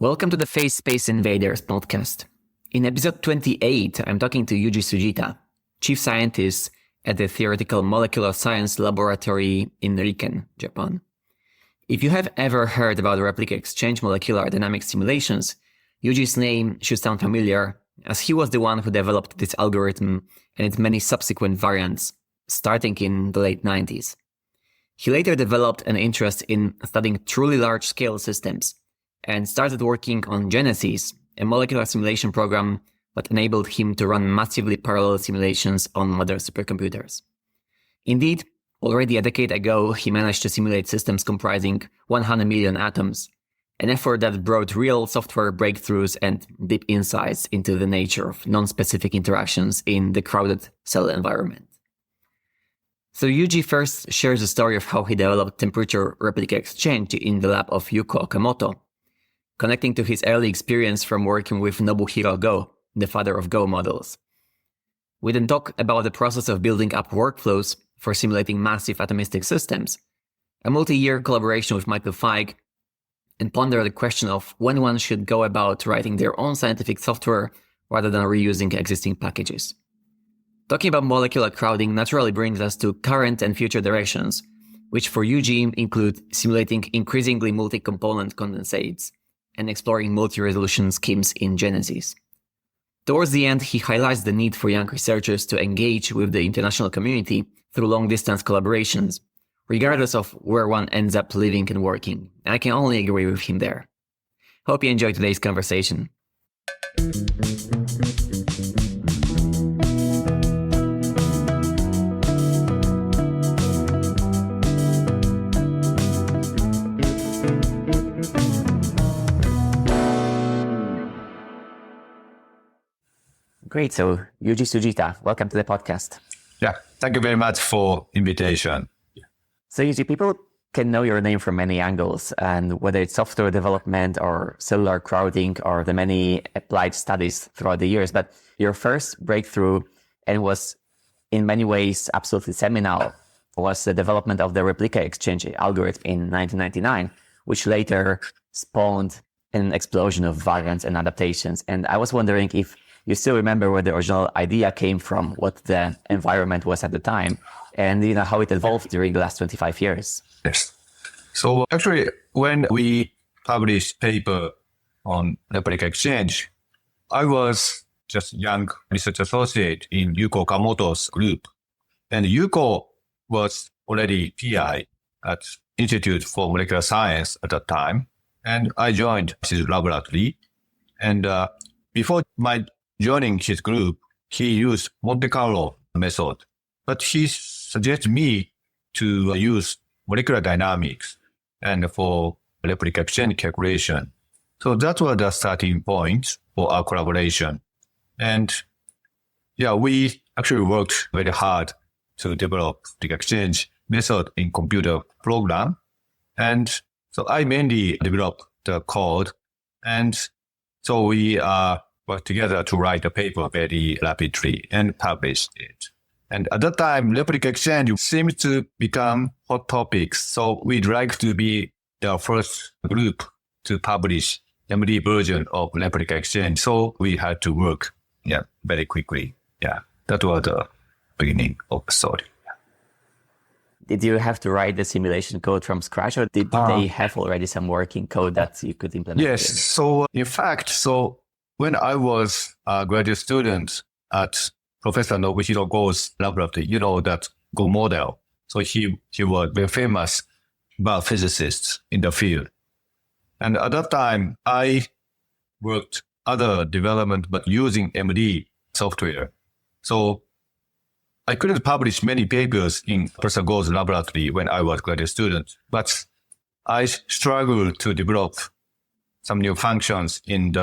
Welcome to the Phase Space Invaders podcast. In episode 28, I'm talking to Yuji Sugita, chief scientist at the Theoretical Molecular Science Laboratory in Riken, Japan. If you have ever heard about Replica exchange molecular dynamic simulations, Yuji's name should sound familiar, as he was the one who developed this algorithm and its many subsequent variants, starting in the late 90s. He later developed an interest in studying truly large-scale systems, and started working on Genesis, a molecular simulation program that enabled him to run massively parallel simulations on modern supercomputers. Indeed, already a decade ago, he managed to simulate systems comprising 100 million atoms, an effort that brought real software breakthroughs and deep insights into the nature of non-specific interactions in the crowded cell environment. So Yuji first shares the story of how he developed temperature replica exchange in the lab of Yuko Okamoto, connecting to his early experience from working with Nobuhiro Go, the father of Go models. We then talk about the process of building up workflows for simulating massive atomistic systems, a multi-year collaboration with Michael Feig, and ponder the question of when one should go about writing their own scientific software rather than reusing existing packages. Talking about molecular crowding naturally brings us to current and future directions, which for Yuji include simulating increasingly multi-component condensates and exploring multi-resolution schemes in Genesis. Towards the end, he highlights the need for young researchers to engage with the international community through long-distance collaborations, regardless of where one ends up living and working. And I can only agree with him there. Hope you enjoyed today's conversation. Great. So Yuji Sugita, welcome to the podcast. Yeah, thank you very much for invitation. So Yuji, people can know your name from many angles, and whether it's software development or cellular crowding or the many applied studies throughout the years, but your first breakthrough, and was in many ways absolutely seminal, was the development of the Replica exchange algorithm in 1999, which later spawned an explosion of variants and adaptations. And I was wondering if you still remember where the original idea came from, what the environment was at the time, and how it evolved during the last 25 years. Yes. So actually, when we published paper on Replica exchange, I was just young research associate in Yuko Okamoto's group. And Yuko was already PI at Institute for Molecular Science at that time. And I joined his laboratory. And before my joining his group, he used Monte Carlo method, but he suggested me to use molecular dynamics and for replica exchange calculation. So that was the starting point for our collaboration. And yeah, we actually worked very hard to develop the exchange method in computer program. And so I mainly developed the code. And so we worked together to write a paper very rapidly and published it. And at that time, replica exchange seems to become hot topics. So we'd like to be the first group to publish MD version of replica exchange. So we had to work very quickly. Yeah, that was the beginning of the story. Did you have to write the simulation code from scratch, or did they have already some working code that you could implement? Yes. So in fact, when I was a graduate student at Professor Nobuhiro Go's laboratory, that Go model. So he was very famous physicist in the field. And at that time, I worked other development, but using MD software. So I couldn't publish many papers in Professor Go's laboratory when I was a graduate student, but I struggled to develop some new functions in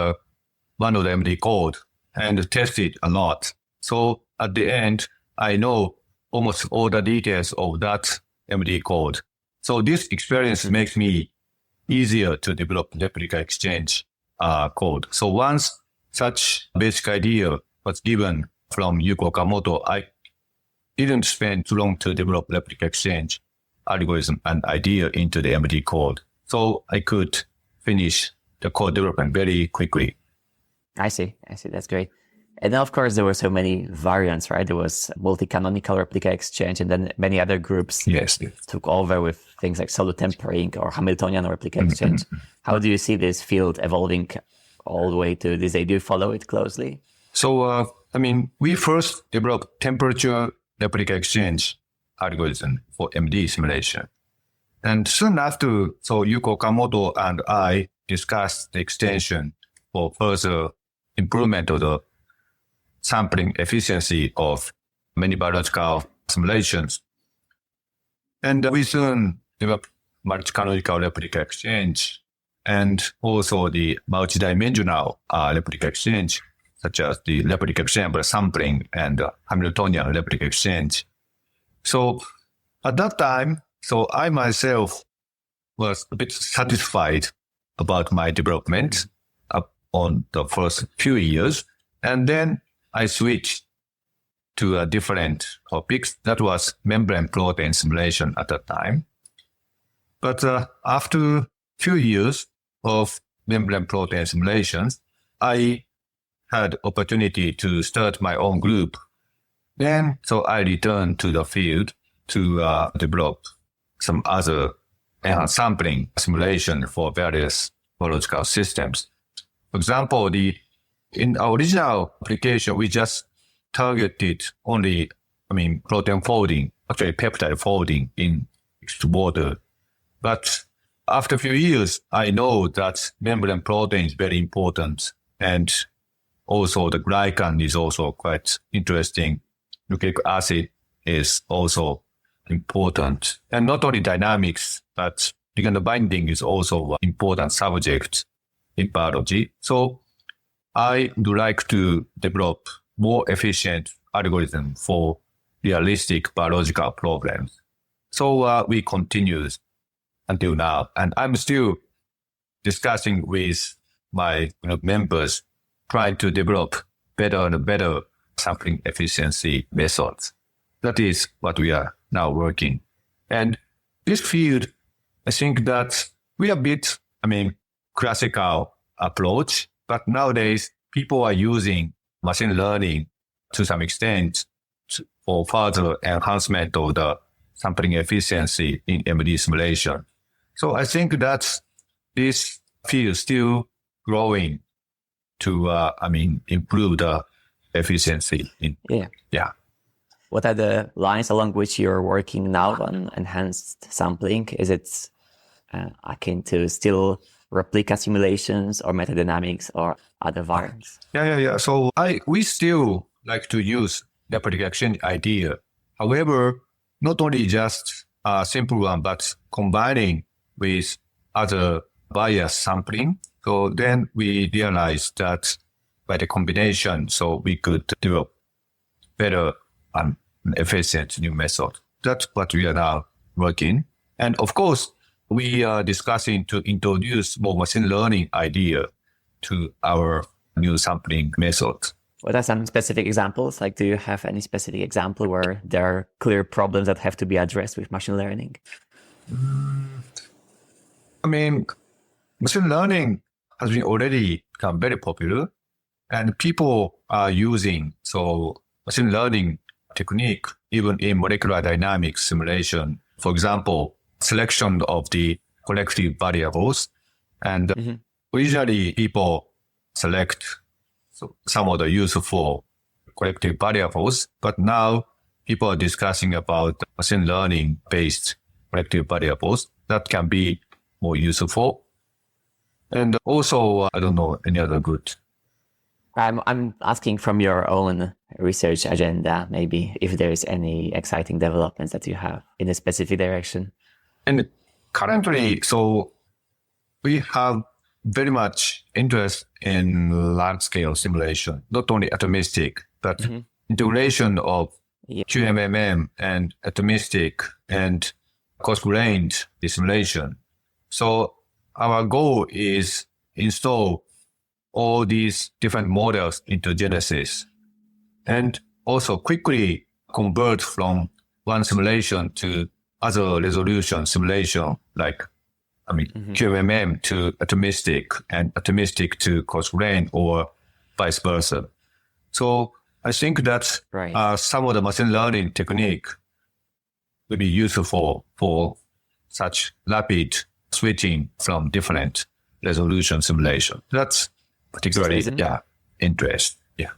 one of the MD code and test it a lot. So at the end, I know almost all the details of that MD code. So this experience makes me easier to develop replica exchange code. So once such basic idea was given from Yuko Okamoto, I didn't spend too long to develop replica exchange algorithm and idea into the MD code. So I could finish the code development very quickly. I see. That's great. And then, of course, there were so many variants, right? There was multi-canonical replica exchange, and then many other groups Yes. took over with things like solo tempering or Hamiltonian replica exchange. How do you see this field evolving all the way to this day? Do you follow it closely? So, we first developed temperature replica exchange algorithm for MD simulation. And soon after, so Yuko Okamoto and I discussed the extension for further improvement of the sampling efficiency of many biological simulations. And we soon developed multi-canonical replica exchange and also the multidimensional replica exchange, such as the replica ensemble sampling and Hamiltonian replica exchange. So at that time, so I myself was a bit satisfied about my development up on the first few years. And then I switched to a different topics. That was membrane protein simulation at that time. But after a few years of membrane protein simulations, I had opportunity to start my own group. Then, so I returned to the field to develop some other sampling simulation for various biological systems. For example, in our original application, we just targeted only, protein folding, actually peptide folding in mixed water. But after a few years, I know that membrane protein is very important. And also the glycan is also quite interesting. Nucleic acid is also important. And not only dynamics, but ligand binding is also an important subject in biology. So I would like to develop more efficient algorithm for realistic biological problems. So we continued until now. And I'm still discussing with my members, trying to develop better and better sampling efficiency methods. That is what we are now working. And this field, I think that we are a bit, classical approach, but nowadays people are using machine learning to some extent for further enhancement of the sampling efficiency in MD simulation. So I think that this field is still growing to, improve the efficiency. Yeah. What are the lines along which you're working now on enhanced sampling? Is it akin to still replica simulations or metadynamics or other variants? Yeah. So we still like to use replica exchange idea. However, not only just a simple one, but combining with other bias sampling. So then we realized that by the combination, so we could develop better and efficient new method. That's what we are now working. And of course, we are discussing to introduce more machine learning idea to our new sampling method. What are some specific examples? Like, do you have any specific example where there are clear problems that have to be addressed with machine learning? Machine learning has been already become very popular, and people are using machine learning technique even in molecular dynamics simulation. For example, selection of the collective variables, and originally people select some of the useful collective variables, but now people are discussing about machine learning based collective variables that can be more useful. And also, I don't know any other good. I'm asking from your own research agenda, maybe if there is any exciting developments that you have in a specific direction. And currently, so we have very much interest in large-scale simulation, not only atomistic, but integration of QMMM and atomistic and coarse-grained simulation. So our goal is install all these different models into Genesis and also quickly convert from one simulation to other resolution simulation like QMM to atomistic and atomistic to coarse-grained or vice versa. So I think that some of the machine learning technique will be useful for such rapid switching from different resolution simulation. That's particularly interest. Yeah.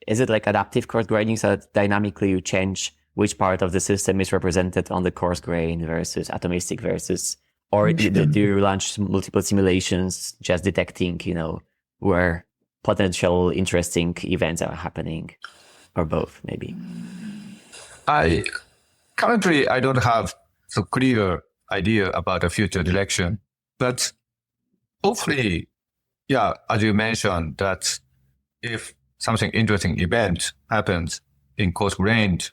Is it like adaptive coarse graining, so that dynamically you change which part of the system is represented on the coarse grain versus atomistic versus, or do you launch multiple simulations just detecting, where potential interesting events are happening, or both maybe? Currently, I don't have a clear idea about the future direction, but hopefully, as you mentioned, that if something interesting event happens in coarse-grained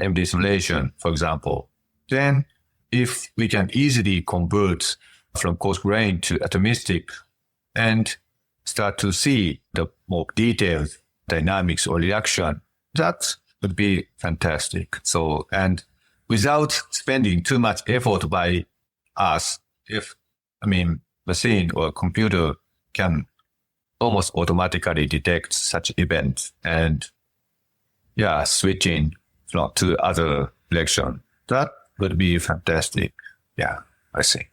MD simulation, for example, then if we can easily convert from coarse-grained to atomistic and start to see the more detailed dynamics or reaction, that would be fantastic. So, and without spending too much effort by us, machine or computer can almost automatically detect such events and switching to other direction. That would be fantastic. Yeah, I think.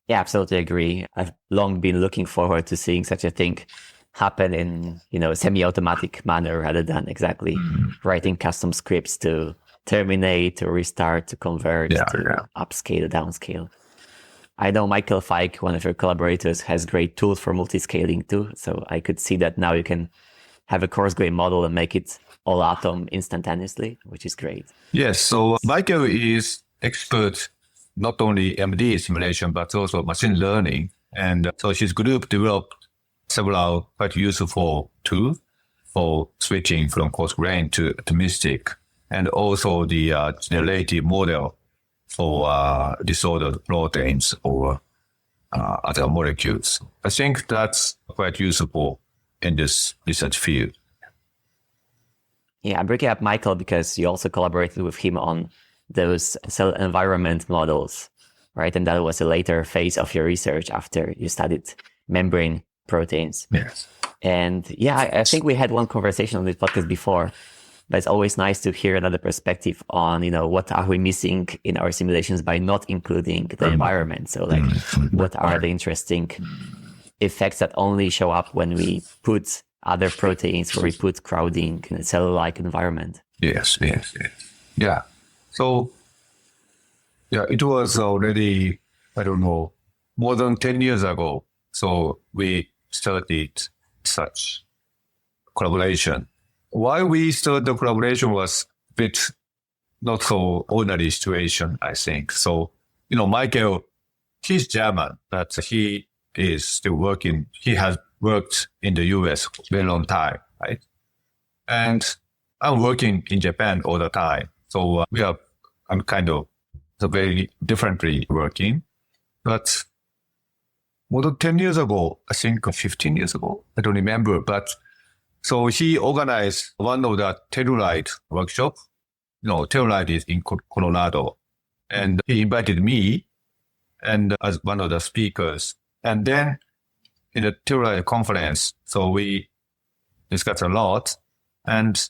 Yeah, absolutely agree. I've long been looking forward to seeing such a thing happen in, a semi-automatic manner rather than exactly writing custom scripts to terminate, to restart, to convert, to upscale, downscale. I know Michael Feig, one of your collaborators, has great tools for multi-scaling too. So I could see that now you can have a coarse-grained model and make it all atom instantaneously, which is great. Yes. So Michael is expert not only MD simulation, but also machine learning. And so his group developed several quite useful tools for switching from coarse-grained to atomistic, and also the generative model for disordered proteins or other molecules. I think that's quite useful in this research field. Yeah, I'm bringing up Michael because you also collaborated with him on those cell environment models, right? And that was a later phase of your research after you studied membrane proteins. Yes. And I think we had one conversation on this podcast before, but it's always nice to hear another perspective on, what are we missing in our simulations by not including the environment? So like, what are the interesting effects that only show up when we put other proteins, where we put crowding in a cell-like environment? Yes. Yeah. So, it was already, more than 10 years ago. So we started such collaboration. Why we started the collaboration was a bit not so ordinary situation, I think. So, Michael, he's German, but he is still working. He has worked in the US for a very long time, right? And I'm working in Japan all the time. So I'm kind of very differently working. But more than 10 years ago, I think 15 years ago, I don't remember. But so he organized one of the telluride workshop. Telluride is in Colorado. And he invited me and as one of the speakers. And then in the telluride conference, so we discussed a lot and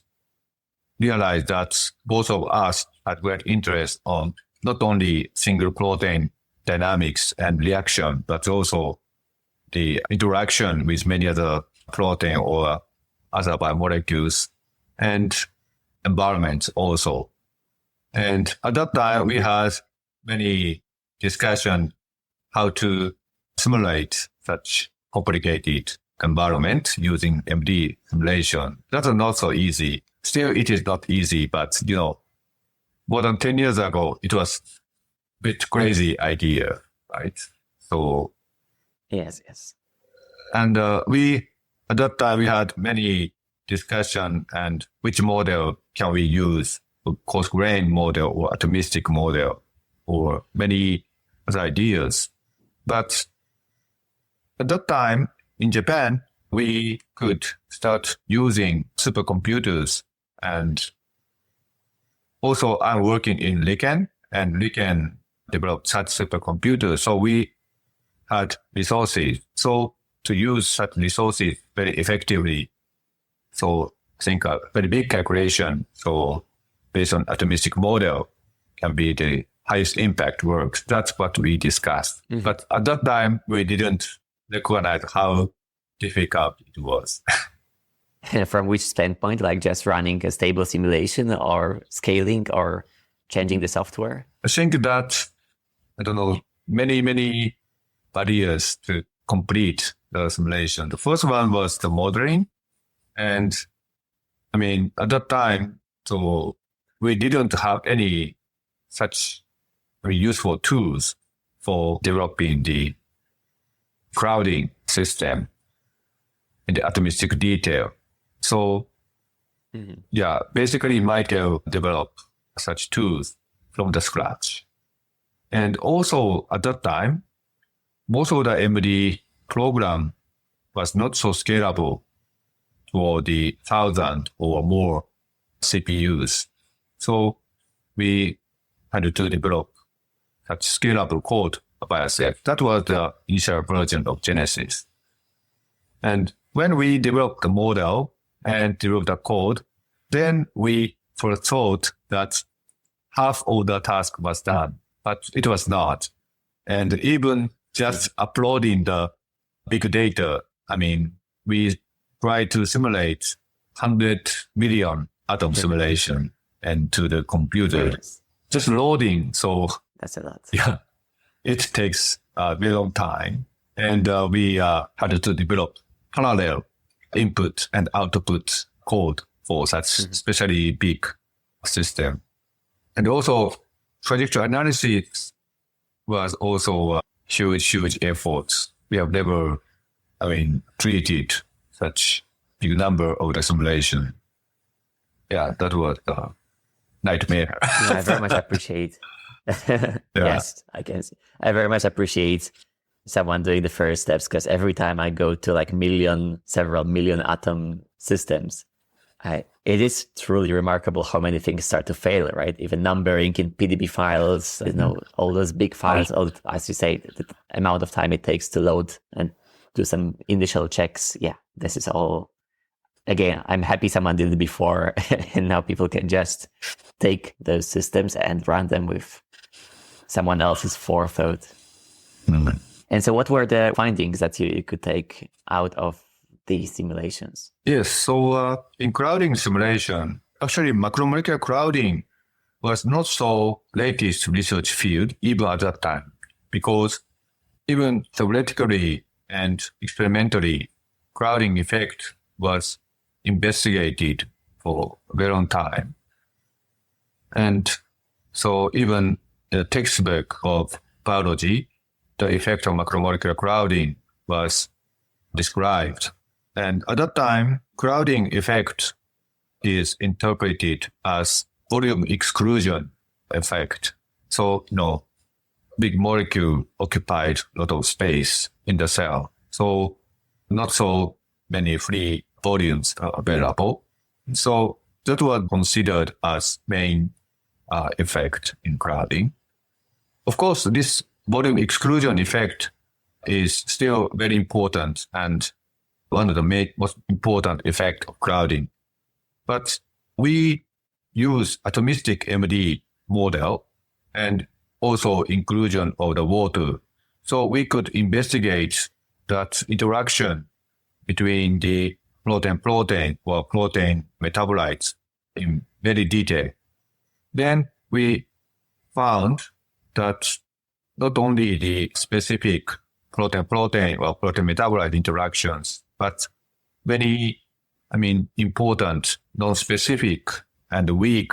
realized that both of us had great interest on not only single protein dynamics and reaction, but also the interaction with many other protein or other biomolecules and environments also. And at that time, we had many discussions how to simulate such complicated environment using MD simulation. That's not so easy. Still, it is not easy, but more than 10 years ago, it was a bit crazy idea, right? So yes. And at that time we had many discussion and which model can we use, coarse-grained model or atomistic model, or many other ideas. But at that time in Japan, we could start using supercomputers. And also I'm working in RIKEN, and RIKEN develop such supercomputers. So we had resources. So to use such resources very effectively, so I think a very big calculation, so based on atomistic model, can be the highest impact work. That's what we discussed. Mm-hmm. But at that time, we didn't recognize how difficult it was. From which standpoint, like just running a stable simulation or scaling or changing the software? I think that, many barriers to complete the simulation. The first one was the modeling. And at that time, so we didn't have any such useful tools for developing the crowding system in the atomistic detail. So, basically Michael developed such tools from the scratch. And also at that time, most of the MD program was not so scalable for the 1,000 or more CPUs. So we had to develop such scalable code by ourselves. That was the initial version of Genesis. And when we developed the model and developed the code, then we first thought that half of the task was done, but it was not. And even just uploading the big data, we tried to simulate 100 million atom simulation and to the computer. Just loading, so that's a lot. Yeah, it takes a very long time. And we had to develop parallel input and output code for such especially big system. And also trajectory analysis was also a huge effort. We have never, treated such big number of the simulation. Yeah, that was a nightmare. I very much appreciate. Yes, I can see. I very much appreciate someone doing the first steps, because every time I go to like several million atom systems, it is truly remarkable how many things start to fail, right? Even numbering in PDB files, all those big files, as you say, the amount of time it takes to load and do some initial checks. Yeah, this is all, again, I'm happy someone did it before and now people can just take those systems and run them with someone else's forethought. Mm-hmm. And so what were the findings that you could take out of these simulations? Yes, so in crowding simulation, actually macromolecular crowding was not so latest research field even at that time, because even theoretically and experimentally, crowding effect was investigated for a very long time. And so even in the textbook of biology, the effect of macromolecular crowding was described. And at that time, crowding effect is interpreted as volume exclusion effect. So, big molecule occupied a lot of space in the cell. So not so many free volumes are available. So that was considered as main effect in crowding. Of course, this volume exclusion effect is still very important and one of the most important effects of crowding. But we use atomistic MD model and also inclusion of the water. So we could investigate that interaction between the protein or protein metabolites in very detail. Then we found that not only the specific protein or protein metabolite interactions, but very, important non-specific and weak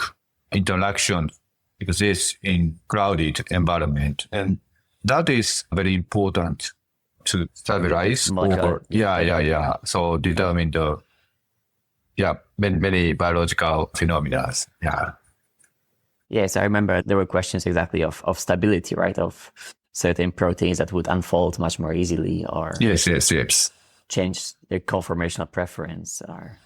interactions exist in crowded environment. And that is very important to stabilize over. So determine the, many biological phenomena. Yeah. Yes, I remember there were questions exactly of stability, right? Of certain proteins that would unfold much more easily or yes. change their conformational preference. Or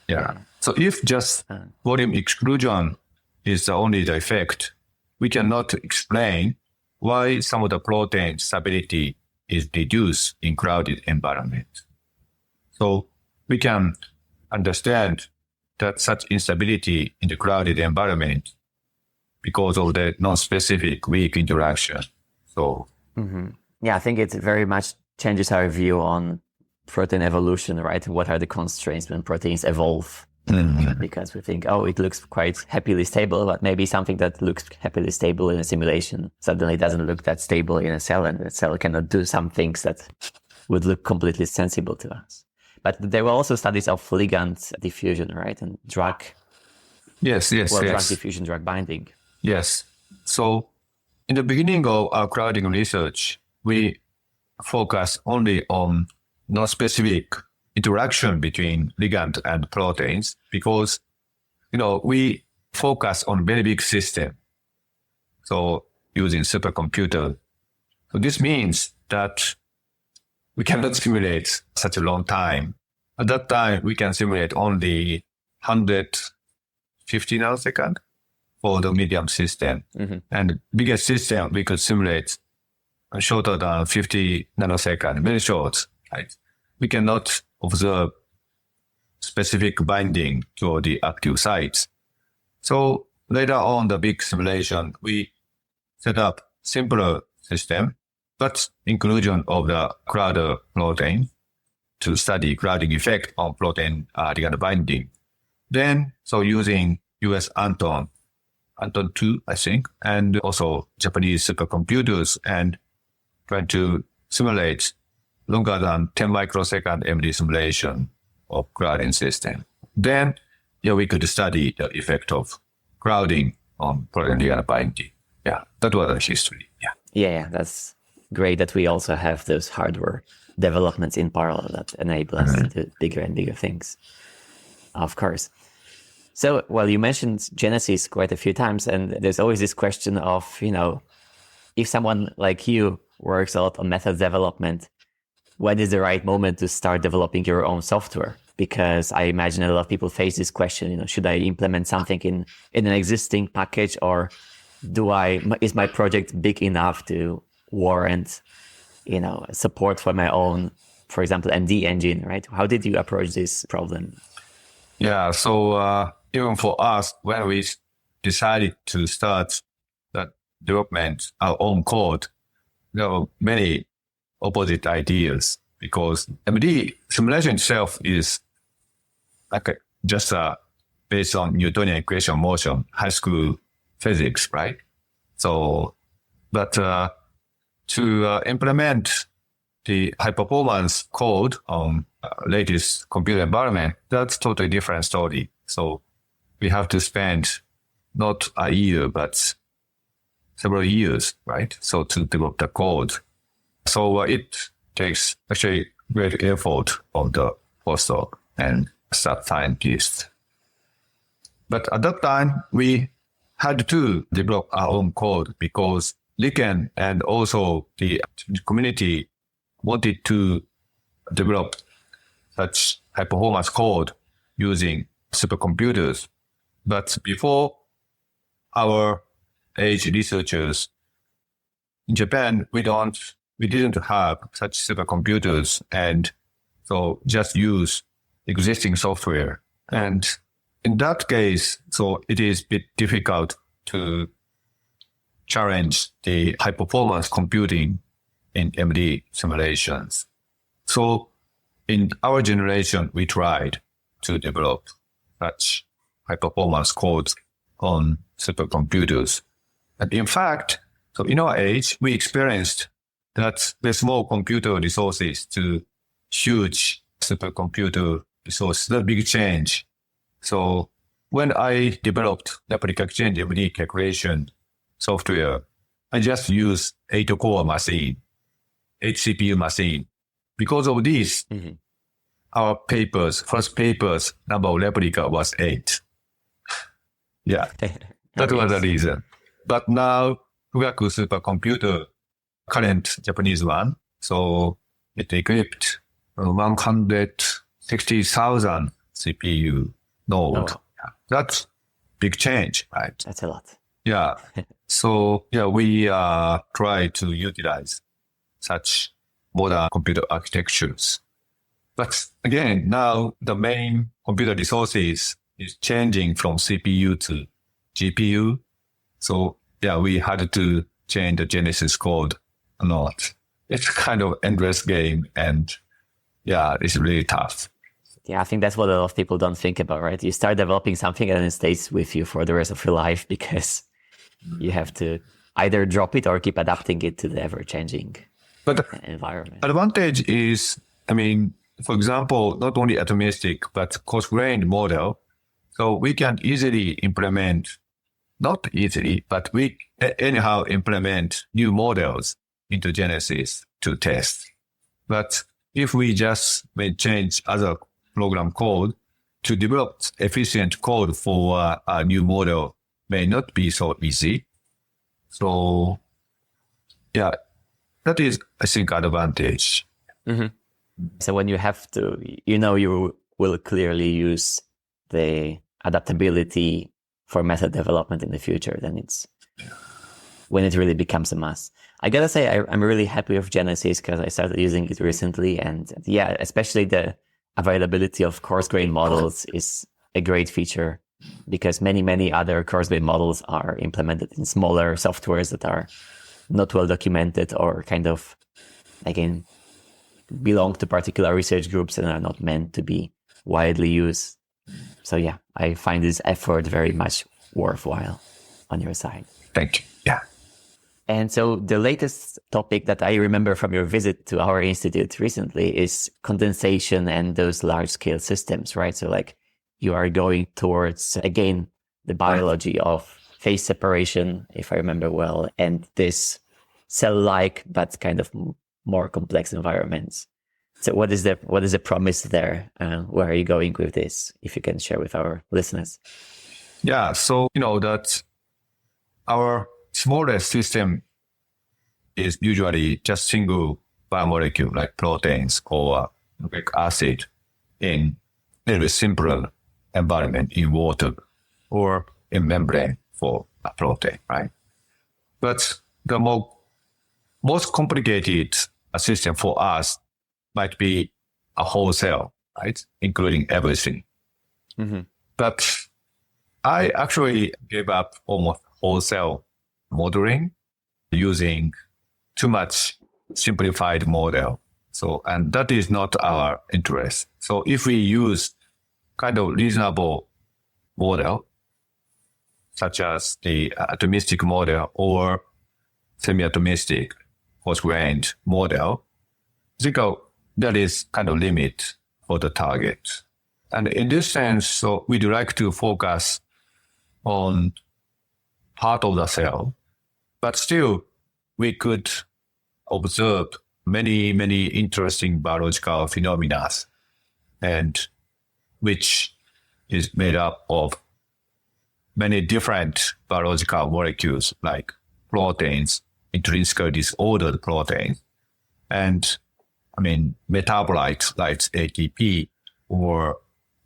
So if just volume exclusion is only the effect, we cannot explain why some of the protein stability is reduced in crowded environment. So we can understand that such instability in the crowded environment because of the non-specific weak interaction. So yeah, I think it very much changes our view on protein evolution, right? What are the constraints when proteins evolve? Because we think, oh, it looks quite happily stable, but maybe something that looks happily stable in a simulation suddenly doesn't look that stable in a cell, and the cell cannot do some things that would look completely sensible to us. But there were also studies of ligand diffusion, right? And drug. Yes. Drug diffusion, drug binding. Yes. So in the beginning of our crowding research, we focus only on non-specific interaction between ligand and proteins because, we focus on very big system. So using supercomputer. So this means that we cannot simulate such a long time. At that time, we can simulate only 150 nanosecond for the medium system. And bigger system, we could simulate shorter than 50 nanosecond, very short. Right? We cannot observe specific binding to the active sites. So later on the big simulation, we set up simpler system, but inclusion of the crowder protein to study crowding effect on protein ligand binding. Then, so using US Anton 2, I think, and also Japanese supercomputers and trying to simulate longer than 10 microsecond MD simulation of crowding system. Then, we could study the effect of crowding on protein ligand binding. Yeah, that was the history. Yeah, that's great that we also have those hardware developments in parallel that enable us to do bigger and bigger things. Of course. So, well, you mentioned Genesis quite a few times, and there's always this question of, if someone like you works a lot on method development, when is the right moment to start developing your own software? Because I imagine a lot of people face this question, should I implement something in an existing package, or is my project big enough to warrant, support for my own, for example, MD engine, right? How did you approach this problem? Yeah, so even for us, when we decided to start that development, our own code, there were many opposite ideas because MD simulation itself is like just based on Newtonian equation motion, high school physics, right? So, but to implement the high performance code on latest computer environment, that's totally different story. So we have to spend not a year, but several years, right? So to develop the code. So it takes actually great effort of the postdoc and staff scientists. But at that time, we had to develop our own code because Liken and also the community wanted to develop such high performance code using supercomputers. But before our age researchers in Japan, we didn't have such supercomputers, and so just use existing software. And in that case, so it is a bit difficult to challenge the high performance computing in MD simulations. So in our generation, we tried to develop such high performance codes on supercomputers. And in fact, so in our age, we experienced that the small computer resources to huge supercomputer resources, that's a big change. So when I developed Replica Exchange MD calculation software, I just use 8-core machine, 8 CPU machine. Because of this, our first papers, number of replica was 8. Yeah, that was the reason. But now, Fugaku supercomputer, current Japanese one, so it equipped 160,000 CPU node. Oh. That's big change, right? That's a lot. Yeah. So yeah, we try to utilize such modern computer architectures. But again, now the main computer resources is changing from CPU to GPU. So yeah, we had to change the Genesis code a lot. It's kind of endless game, and yeah, it's really tough. Yeah, I think that's what a lot of people don't think about, right? You start developing something and it stays with you for the rest of your life because you have to either drop it or keep adapting it to the ever-changing environment. Advantage is, for example, not only atomistic, but coarse-grained model. So we can easily implement, not easily, but we anyhow implement new models into Genesis to test. But if we just may change other program code to develop efficient code for a new model may not be so easy. So yeah, that is, I think, advantage. Mm-hmm. So when you have to, you will clearly use the adaptability for method development in the future, then it's when it really becomes a must. I gotta say, I'm really happy with Genesis because I started using it recently. And yeah, especially the availability of coarse-grained models is a great feature because many other coarse-grained models are implemented in smaller softwares that are not well documented or kind of, again, belong to particular research groups and are not meant to be widely used. So yeah, I find this effort very much worthwhile on your side. Thank you. Yeah. And so the latest topic that I remember from your visit to our institute recently is condensation and those large scale systems, right? So like you are going towards, again, the biology of phase separation, if I remember well, and this cell-like but kind of more complex environments. So what is the promise there? Where are you going with this? If you can share with our listeners. Yeah. So, that our smallest system is usually just single biomolecule like proteins or nucleic acid in a little bit simpler environment in water or in membrane for a protein, right? But the most complicated system for us might be a whole cell, right? Including everything. Mm-hmm. But I actually gave up almost whole cell modeling using too much simplified model. So, and that is not our interest. So if we use kind of reasonable model, such as the atomistic model or semi-atomistic coarse-grained model, I think that is kind of limit for the target. And in this sense, so we'd like to focus on part of the cell, but still we could observe many interesting biological phenomena, and which is made up of many different biological molecules like proteins, intrinsically disordered proteins, and metabolites like ATP or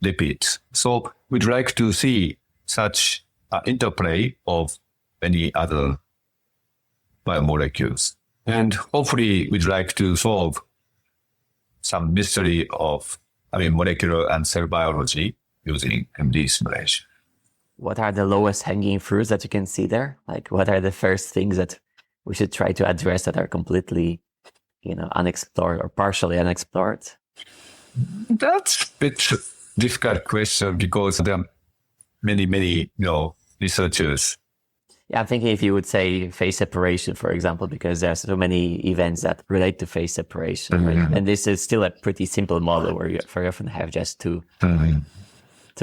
lipids. So we'd like to see such interplay of many other biomolecules. And hopefully we'd like to solve some mystery of molecular and cell biology using MD simulation. What are the lowest hanging fruits that you can see there? Like what are the first things that we should try to address that are completely, unexplored or partially unexplored? That's a bit difficult question because there are many, researchers. Yeah, I'm thinking if you would say phase separation, for example, because there's so many events that relate to phase separation, right? And this is still a pretty simple model where you very often have just two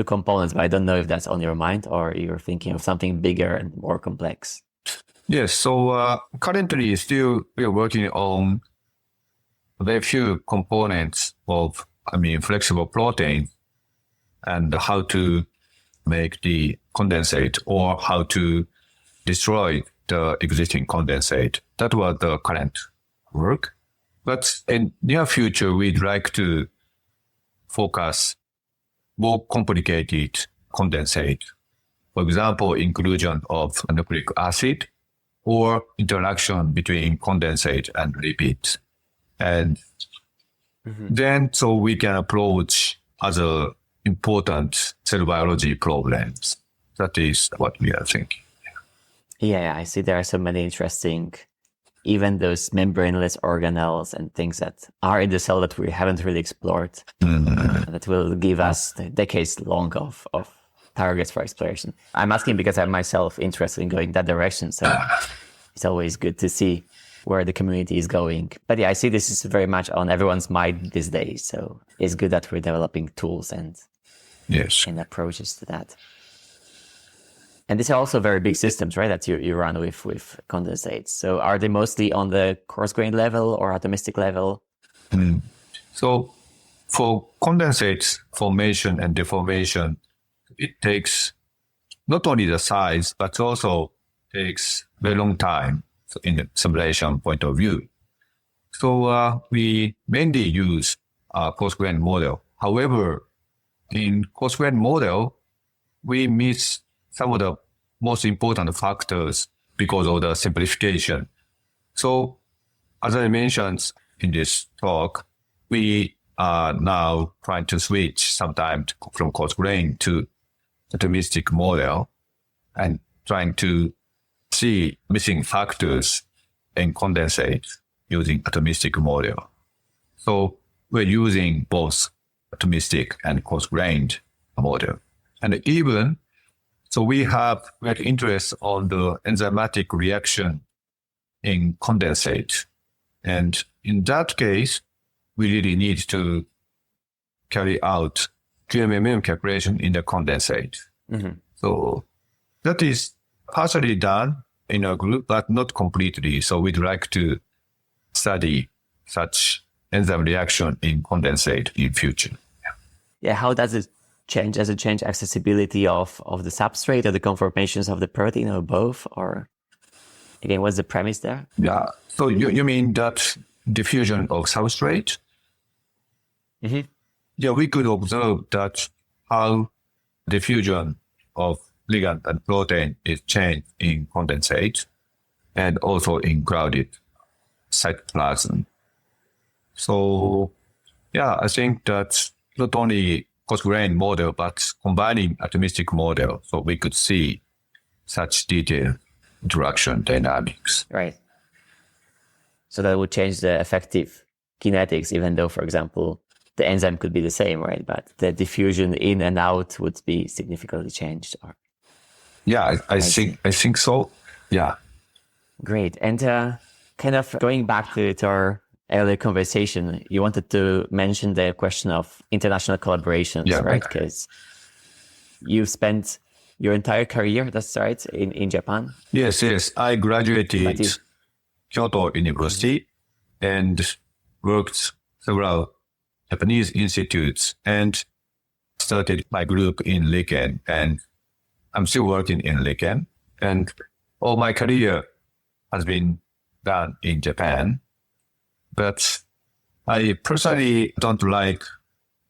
components, but I don't know if that's on your mind or you're thinking of something bigger and more complex. Yes, so currently still we are working on very few components of, flexible protein and how to make the condensate or how to destroy the existing condensate. That was the current work. But in near future, we'd like to focus more complicated condensate For example, inclusion of nucleic acid or interaction between condensate and lipids. And then so we can approach other important cell biology problems. That is what we are thinking. Yeah, I see there are so many interesting, even those membraneless organelles and things that are in the cell that we haven't really explored, that will give us decades long of targets for exploration. I'm asking because I'm myself interested in going that direction, so it's always good to see where the community is going. But yeah, I see this is very much on everyone's mind these days, so it's good that we're developing tools and approaches to that. And these are also very big systems, right, that you run with condensates. So are they mostly on the coarse-grained level or atomistic level? So for condensates formation and deformation, it takes not only the size, but also takes very long time in the simulation point of view. So we mainly use a coarse-grained model. However, in coarse-grained model, we miss some of the most important factors because of the simplification. So as I mentioned in this talk, we are now trying to switch sometimes from coarse-grained to atomistic model and trying to see missing factors in condensate using atomistic model. So we're using both atomistic and coarse-grained model. And even so we have great interest on the enzymatic reaction in condensate. And in that case, we really need to carry out QMMM calculation in the condensate. So that is partially done in a group, but not completely. So we'd like to study such enzyme reaction in condensate in future. Yeah, how does it change? Does it change accessibility of the substrate or the conformations of the protein or both? Or again, what's the premise there? Yeah. So you mean that diffusion of substrate? Yeah, we could observe that how diffusion of ligand and protein is changed in condensate and also in crowded cytoplasm. So yeah, I think that not only coarse-grained model, but combining atomistic model, so we could see such detailed interaction dynamics. Right. So that would change the effective kinetics, even though, for example, the enzyme could be the same, right? But the diffusion in and out would be significantly changed. Yeah, I think so. Yeah. Great. And kind of going back to our earlier conversation, you wanted to mention the question of international collaborations, right? Because you've spent your entire career, that's right, in Japan? Yes. I graduated Kyoto University and worked several Japanese institutes and started my group in Riken, and I'm still working in Riken, and all my career has been done in Japan. But I personally don't like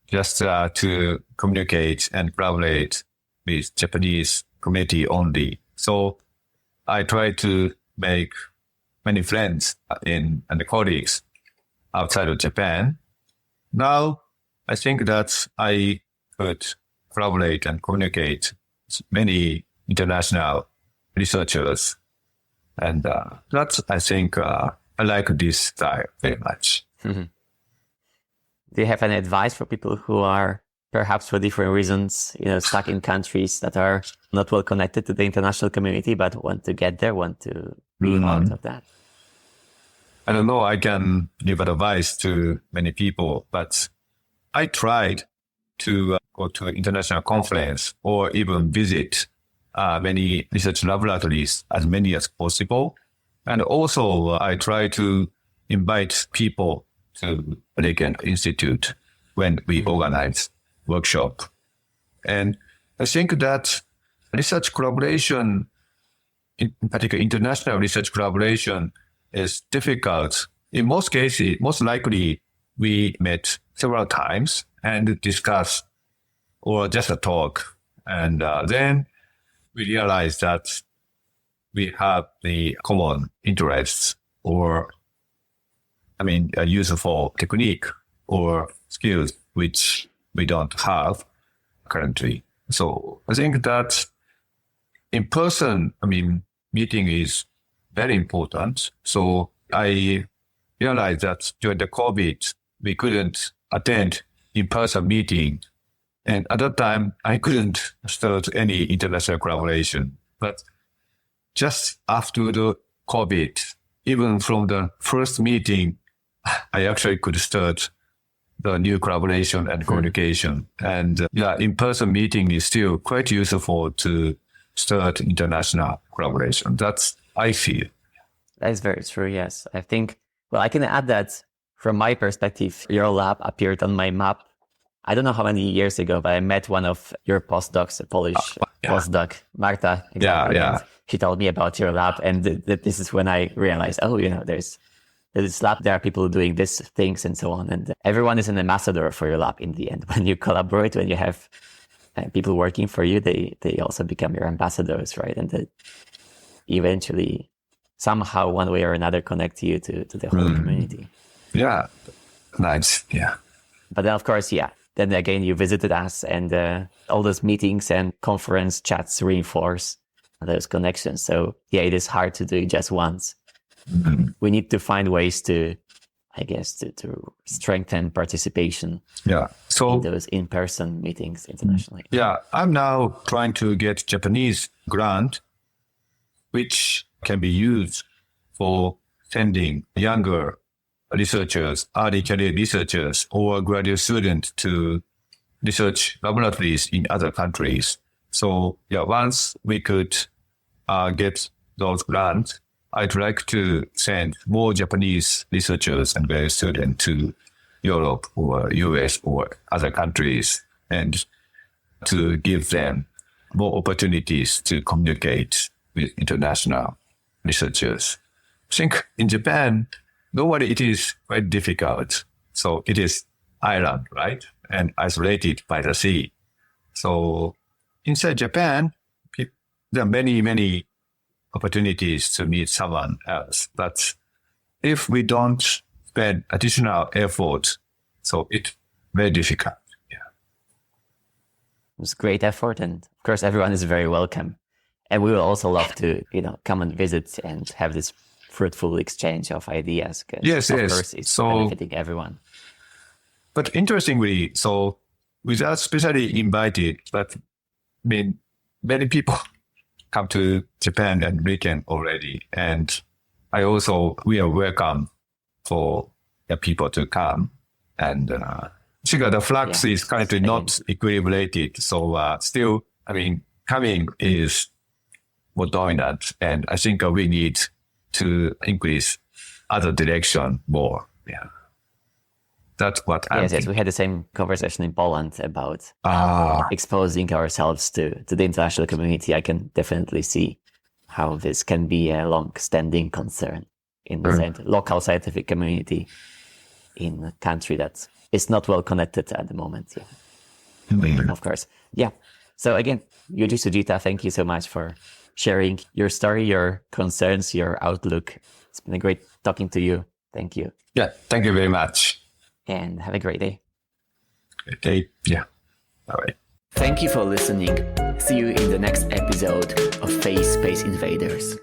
just to communicate and collaborate with Japanese community only. So I try to make many friends and colleagues outside of Japan. Now, I think that I could collaborate and communicate with many international researchers. And that's, I think, I like this style very much. Do you have any advice for people who are perhaps for different reasons, stuck in countries that are not well connected to the international community, but want to get there, want to be part of that? I don't know, I can give advice to many people, but I tried to go to an international conference or even visit many research laboratories, as many as possible. And also I try to invite people to Riken Institute when we organize workshop. And I think that research collaboration, in particular international research collaboration, is difficult. In most cases, most likely we met several times and discuss or just a talk. And then we realized that we have the common interests or, a useful technique or skills which we don't have currently. So I think that in-person, meeting is very important. So I realized that during the COVID, we couldn't attend in-person meeting. And at that time, I couldn't start any international collaboration. But just after the COVID, even from the first meeting, I actually could start the new collaboration and communication. And in-person meeting is still quite useful to start international collaboration. That's, I feel. That is very true, yes. I think, I can add that from my perspective, your lab appeared on my map. I don't know how many years ago, but I met one of your postdocs, a Polish postdoc, Marta. Exactly. Yeah. She told me about your lab, and this is when I realized, there's this lab, there are people doing these things and so on. And everyone is an ambassador for your lab in the end. When you collaborate, when you have people working for you, they also become your ambassadors, right? And they eventually, somehow, one way or another, connect you to the whole community. Yeah, nice, yeah. But then, of course, then again, you visited us, and all those meetings and conference chats reinforce those connections. So it is hard to do it just once. Mm-hmm. We need to find ways to strengthen participation. Yeah. So in those in-person meetings internationally. Yeah, I'm now trying to get Japanese grant, which can be used for sending younger researchers, early career researchers, or graduate students to research laboratories in other countries. So once we could get those grants, I'd like to send more Japanese researchers and graduate students to Europe or US or other countries, and to give them more opportunities to communicate with international researchers. I think in Japan, normally it is quite difficult. So it is island, right? And isolated by the sea. So inside Japan, there are many, many opportunities to meet someone else. But if we don't spend additional effort, so it's very difficult. Yeah. It's great effort. And of course, everyone is very welcome. And we will also love to, come and visit and have this fruitful exchange of ideas. Yes. Of course, it's benefiting everyone. But interestingly, so without specially invited, but many people come to Japan and Riken already. And we are welcome for people to come. And the flux is currently not equilibrated. So still, coming is more dominant. And I think we need to increase other direction more. Yeah. That's what I'm thinking. Yes, we had the same conversation in Poland about exposing ourselves to the international community. I can definitely see how this can be a long-standing concern in the local scientific community in a country that is not well connected at the moment. Yeah. Of course. Yeah. So again, Yuji Sugita, thank you so much for sharing your story, your concerns, your outlook. It's been a great talking to you. Thank you. Yeah, thank you very much. And have a great day. Great day. Yeah. All right. Thank you for listening. See you in the next episode of Face Space Invaders.